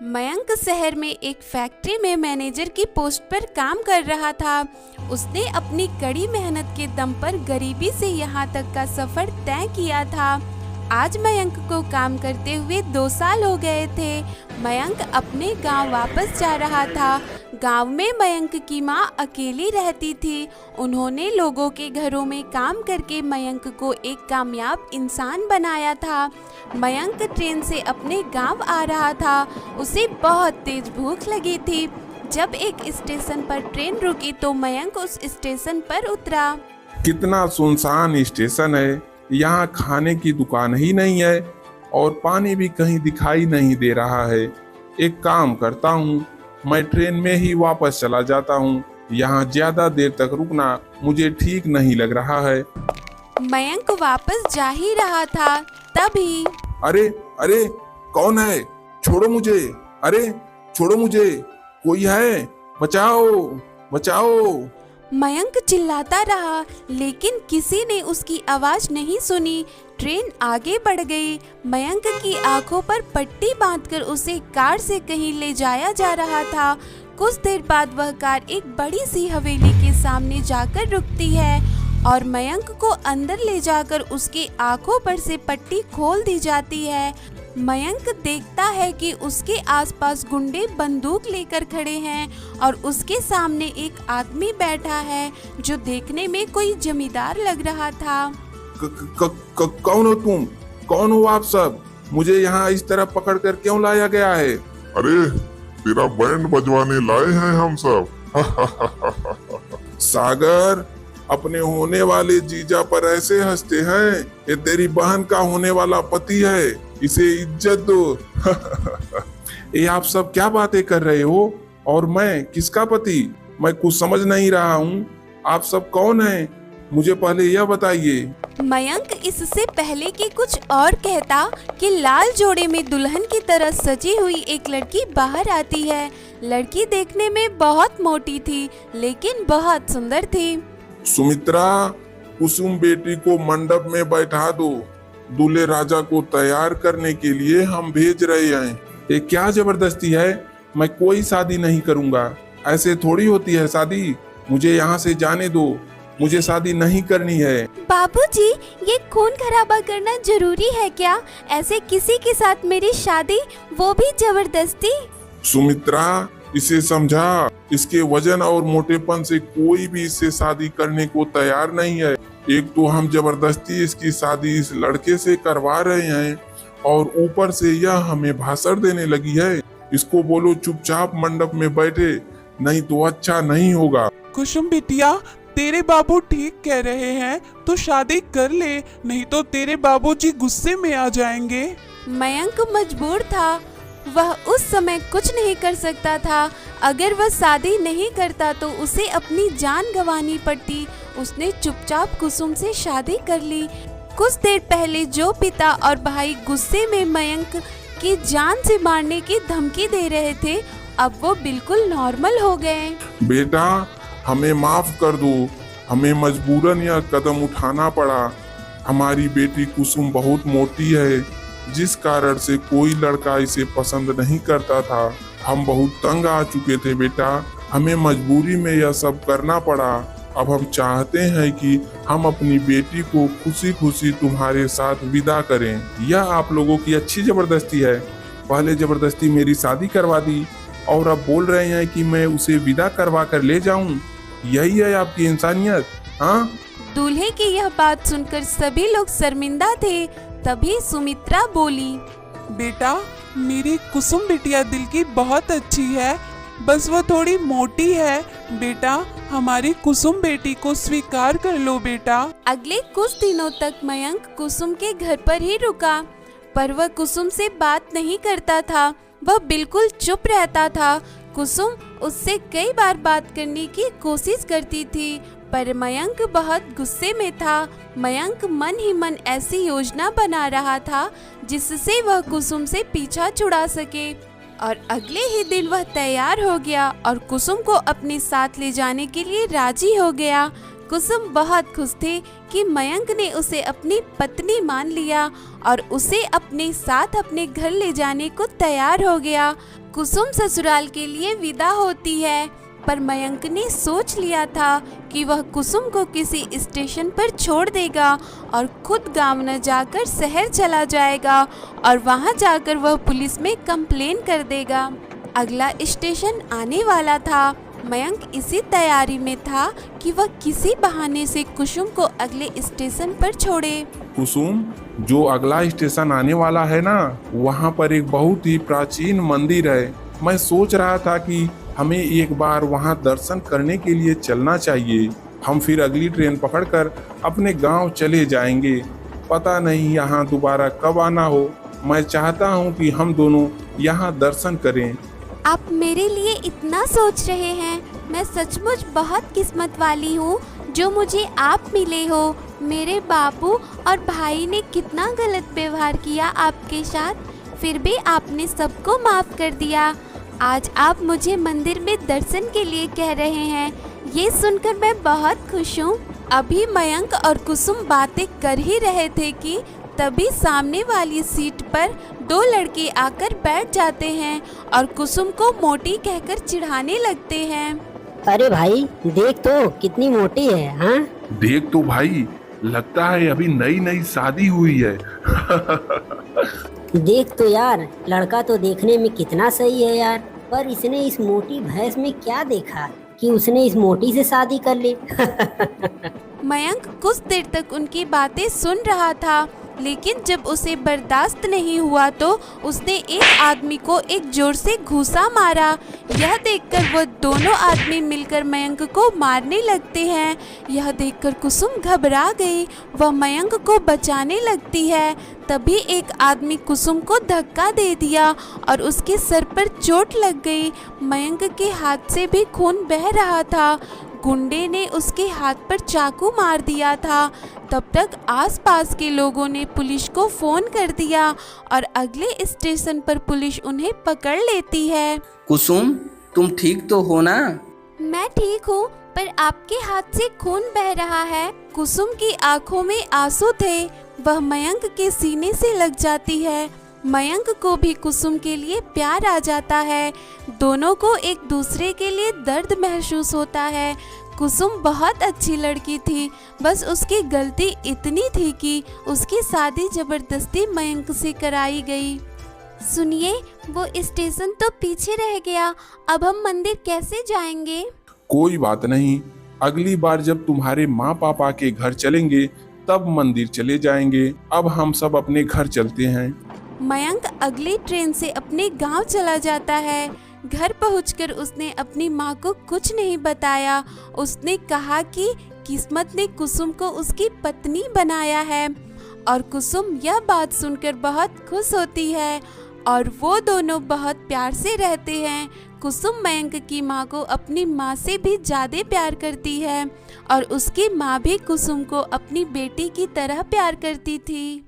मयंक शहर में एक फैक्ट्री में मैनेजर की पोस्ट पर काम कर रहा था। उसने अपनी कड़ी मेहनत के दम पर गरीबी से यहाँ तक का सफर तय किया था। आज मयंक को काम करते हुए 2 साल हो गए थे। मयंक अपने गांव वापस जा रहा था। गांव में मयंक की मां अकेली रहती थी। उन्होंने लोगों के घरों में काम करके मयंक को एक कामयाब इंसान बनाया था। मयंक ट्रेन से अपने गांव आ रहा था। उसे बहुत तेज भूख लगी थी। जब एक स्टेशन पर ट्रेन रुकी तो मयंक उस स्टेशन पर उतरा। कितना सुनसान स्टेशन है। यहाँ खाने की दुकान ही नहीं है और पानी भी कहीं दिखाई नहीं दे रहा है। एक काम करता हूँ, मैं ट्रेन में ही वापस चला जाता हूँ। यहाँ ज्यादा देर तक रुकना मुझे ठीक नहीं लग रहा है। मयंक वापस जा ही रहा था, तभी अरे अरे, कौन है? छोड़ो मुझे, अरे छोड़ो मुझे, कोई है? बचाओ बचाओ। मयंक चिल्लाता रहा, लेकिन किसी ने उसकी आवाज नहीं सुनी। ट्रेन आगे बढ़ गई। मयंक की आंखों पर पट्टी बांधकर उसे कार से कहीं ले जाया जा रहा था। कुछ देर बाद वह कार एक बड़ी सी हवेली के सामने जाकर रुकती है और मयंक को अंदर ले जाकर उसकी आंखों पर से पट्टी खोल दी जाती है। मयंक देखता है कि उसके आसपास गुंडे बंदूक लेकर खड़े हैं और उसके सामने एक आदमी बैठा है जो देखने में कोई जमींदार लग रहा था। कौन हो तुम? कौन हो आप सब? मुझे यहाँ इस तरह पकड़ कर क्यों लाया गया है? अरे तेरा बैंड बजवाने लाए हैं हम सब। सागर, अपने होने वाले जीजा पर ऐसे हंसते हैं? ये तेरी बहन का होने वाला पति है, इसे इज्जत दो। ये आप सब क्या बातें कर रहे हो? और मैं किसका पति? मैं कुछ समझ नहीं रहा हूँ। आप सब कौन हैं? मुझे पहले यह बताइए। मयंक इससे पहले कि कुछ और कहता कि लाल जोड़े में दुल्हन की तरह सजी हुई एक लड़की बाहर आती है। लड़की देखने में बहुत मोटी थी, लेकिन बहुत सुंदर थी। सुमित्रा, कुसुम बेटी को मंडप में बैठा दो। दूल्हे राजा को तैयार करने के लिए हम भेज रहे हैं। ये क्या जबरदस्ती है? मैं कोई शादी नहीं करूंगा। ऐसे थोड़ी होती है शादी। मुझे यहाँ से जाने दो। मुझे शादी नहीं करनी है। बाबूजी, ये खून खराबा करना जरूरी है क्या? ऐसे किसी के साथ मेरी शादी, वो भी जबरदस्ती? सुमित्रा, इसे समझा। इसके वजन और मोटेपन से कोई भी इससे शादी करने को तैयार नहीं है। एक तो हम जबरदस्ती इसकी शादी इस लड़के से करवा रहे हैं और ऊपर से यह हमें भाषण देने लगी है। इसको बोलो चुपचाप मंडप में बैठे, नहीं तो अच्छा नहीं होगा। कुसुम बिटिया, तेरे बाबू ठीक कह रहे हैं, तो शादी कर ले, नहीं तो तेरे बाबूजी गुस्से में आ जाएंगे। मयंक मजबूर था। वह उस समय कुछ नहीं कर सकता था। अगर वह शादी नहीं करता तो उसे अपनी जान गंवानी पड़ती। उसने चुपचाप कुसुम से शादी कर ली। कुछ देर पहले जो पिता और भाई गुस्से में मयंक की जान से मारने की धमकी दे रहे थे, अब वो बिल्कुल नॉर्मल हो गए। बेटा, हमें माफ कर दो। हमें मजबूरन यह कदम उठाना पड़ा। हमारी बेटी कुसुम बहुत मोटी है, जिस कारण से कोई लड़का इसे पसंद नहीं करता था। हम बहुत तंग आ चुके थे बेटा। हमें मजबूरी में यह सब करना पड़ा। अब हम चाहते हैं कि हम अपनी बेटी को खुशी खुशी तुम्हारे साथ विदा करें। यह आप लोगों की अच्छी जबरदस्ती है। पहले जबरदस्ती मेरी शादी करवा दी और अब बोल रहे हैं कि मैं उसे विदा करवा कर ले जाऊं। यही है आपकी इंसानियत? हाँ? दूल्हे की यह बात सुनकर सभी लोग शर्मिंदा थे। तभी सुमित्रा बोली, बेटा, मेरी कुसुम बिटिया दिल की बहुत अच्छी है, बस वो थोड़ी मोटी है। बेटा, हमारी कुसुम बेटी को स्वीकार कर लो बेटा। अगले कुछ दिनों तक मयंक कुसुम के घर पर ही रुका, पर वह कुसुम से बात नहीं करता था। वह बिल्कुल चुप रहता था। कुसुम उससे कई बार बात करने की कोशिश करती थी, पर मयंक बहुत गुस्से में था। मयंक मन ही मन ऐसी योजना बना रहा था जिससे वह कुसुम से पीछा छुड़ा सके। और अगले ही दिन वह तैयार हो गया और कुसुम को अपने साथ ले जाने के लिए राजी हो गया। कुसुम बहुत खुश थी कि मयंक ने उसे अपनी पत्नी मान लिया और उसे अपने साथ अपने घर ले जाने को तैयार हो गया। कुसुम ससुराल के लिए विदा होती है, पर मयंक ने सोच लिया था कि वह कुसुम को किसी स्टेशन पर छोड़ देगा और खुद गांव न जाकर शहर चला जाएगा और वहां जाकर वह पुलिस में कंप्लेन कर देगा। अगला स्टेशन आने वाला था। मयंक इसी तैयारी में था कि वह किसी बहाने से कुसुम को अगले स्टेशन पर छोड़े। कुसुम, जो अगला स्टेशन आने वाला है ना, वहाँ पर एक बहुत ही प्राचीन मंदिर है। मैं सोच रहा था कि हमें एक बार वहाँ दर्शन करने के लिए चलना चाहिए। हम फिर अगली ट्रेन पकड़कर अपने गांव चले जाएंगे। पता नहीं यहाँ दोबारा कब आना हो। मैं चाहता हूँ कि हम दोनों यहाँ दर्शन करें। आप मेरे लिए इतना सोच रहे हैं। मैं सचमुच बहुत किस्मत वाली हूँ जो मुझे आप मिले हो। मेरे बापू और भाई ने कितना गलत व्यवहार किया आपके साथ, फिर भी आपने सबको माफ़ कर दिया। आज आप मुझे मंदिर में दर्शन के लिए कह रहे हैं, ये सुनकर मैं बहुत खुश हूँ। अभी मयंक और कुसुम बातें कर ही रहे थे कि तभी सामने वाली सीट पर दो लड़के आकर बैठ जाते हैं और कुसुम को मोटी कहकर चिढ़ाने लगते हैं। अरे भाई देख तो कितनी मोटी है। हाँ देख तो भाई, लगता है अभी नई नई शादी हुई है। देख तो यार, लड़का तो देखने में कितना सही है यार, पर इसने इस मोटी भैंस में क्या देखा कि उसने इस मोटी से शादी कर ली। मयंक कुछ देर तक उनकी बातें सुन रहा था, लेकिन जब उसे बर्दाश्त नहीं हुआ तो उसने एक आदमी को एक जोर से घूंसा मारा। यह देखकर वह दोनों आदमी मिलकर मयंक को मारने लगते हैं। यह देखकर कुसुम घबरा गई। वह मयंक को बचाने लगती है। तभी एक आदमी कुसुम को धक्का दे दिया और उसके सर पर चोट लग गई। मयंक के हाथ से भी खून बह रहा था। गुंडे ने उसके हाथ पर चाकू मार दिया था। तब तक आसपास के लोगों ने पुलिस को फोन कर दिया और अगले स्टेशन पर पुलिस उन्हें पकड़ लेती है। कुसुम, तुम ठीक तो हो ना? मैं ठीक हूँ, पर आपके हाथ से खून बह रहा है। कुसुम की आंखों में आंसू थे। वह मयंक के सीने से लग जाती है। मयंक को भी कुसुम के लिए प्यार आ जाता है। दोनों को एक दूसरे के लिए दर्द महसूस होता है। कुसुम बहुत अच्छी लड़की थी, बस उसकी गलती इतनी थी कि उसकी शादी जबरदस्ती मयंक से कराई गई। सुनिए, वो स्टेशन तो पीछे रह गया। अब हम मंदिर कैसे जाएंगे? कोई बात नहीं, अगली बार जब तुम्हारे माँ पापा के घर चलेंगे तब मंदिर चले जाएंगे। अब हम सब अपने घर चलते हैं। मयंक अगली ट्रेन से अपने गांव चला जाता है। घर पहुंचकर उसने अपनी माँ को कुछ नहीं बताया। उसने कहा कि किस्मत ने कुसुम को उसकी पत्नी बनाया है और कुसुम यह बात सुनकर बहुत खुश होती है और वो दोनों बहुत प्यार से रहते हैं। कुसुम मयंक की माँ को अपनी माँ से भी ज़्यादा प्यार करती है और उसकी माँ भी कुसुम को अपनी बेटी की तरह प्यार करती थी।